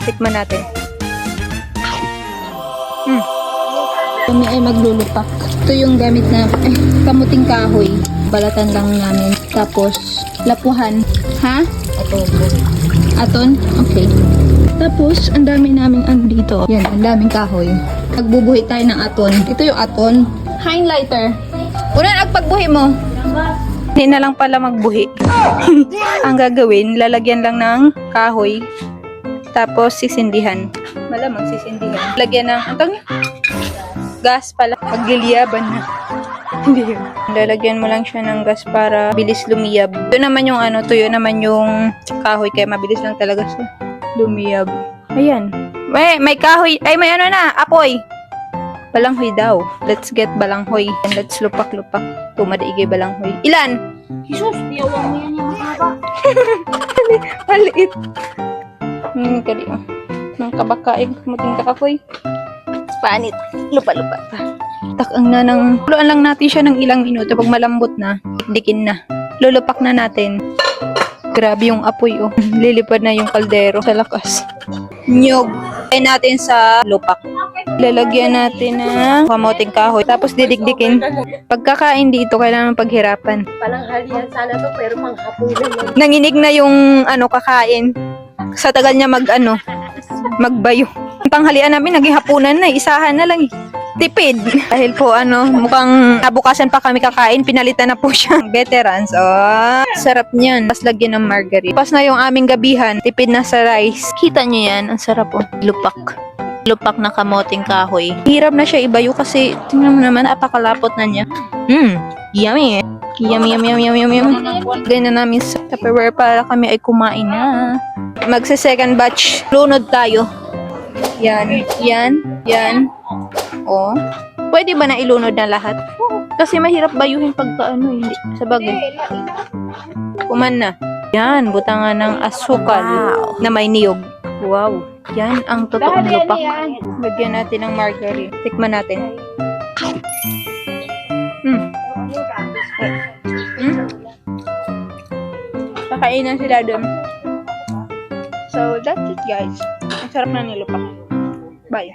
Tikman natin. Kami ay maglulupak. Ito yung gamit na kamuting kahoy. Balatan lang namin. Tapos, lapuhan. Ha? Aton? Okay. Tapos, ang dami naming dito. Yan, ang daming kahoy. Magbubuhi tayo ng aton. Ito yung aton. Highlighter. Una, pagbuhi mo. Hindi na lang pala magbuhi. Ang gagawin, lalagyan lang ng kahoy. Tapos, sisindihan. Malamang sisindihan. Lagyan ng, gas pala. Pagliliyaban na. Hindi yun. Lalagyan mo lang siya ng gas para bilis lumiyab. Ito naman yung tuyo naman yung kahoy. Kaya mabilis lang talaga siya lumiyab. Ayan. May kahoy. Ay, may apoy. Balanghoy daw. Let's get balanghoy. And let's lupak-lupak. Tumadaigay balanghoy. Ilan? Jesus, biyawang mo yan yung haba. Maliit. Kali ng kabakaig. Muting kahoy. Panit. Lupa-lupa pa. Takang na ng... Luan lang natin siya ng ilang minuto. Pag malambot na, dikin na. Lulupak na natin. Grabe yung apoy, oh. Lilipad na yung kaldero sa lakas. Nyog. Ay natin sa lupak. Lalagyan natin ng kamuting kahoy. Tapos didikdikin. Pagkakain dito, kailangan paghirapan. Palanghalian sana to, pero panghapunan yan. Nanginig na yung kakain. Sa tagal niya magbayo. Ang tanghalian namin, naging hapunan na. Isahan na lang. Tipid. Dahil po mukhang nabukasan pa kami kakain, pinalitan na po siya. Veterans. Oh, sarap niyan. Tapos lagyan ng margarine. Pas na yung aming gabihan, tipid na sa rice. Kita niyo yan, ang sarap po. Lupak. Lupak na kamoting kahoy. Hirap na siya ibayo kasi tingnan mo naman, apakalapot na niya. Yummy. Yummy. Lagyan na namin sa Tupperware para kami ay kumain na. Magsa-second batch. Lunod tayo. Yan. Oh. Pwede ba na ilunod na lahat? Kasi mahirap bayuhin pagka hindi. Sa bagay. Kuman na. Yan, butangan ng asukal na may niyog. Wow. Yan ang totoong lupak. Lagyan natin ng margarine. Tikman natin. Kakainan sila dun. So, that's it guys. Ang sarap na nilupak. Bye.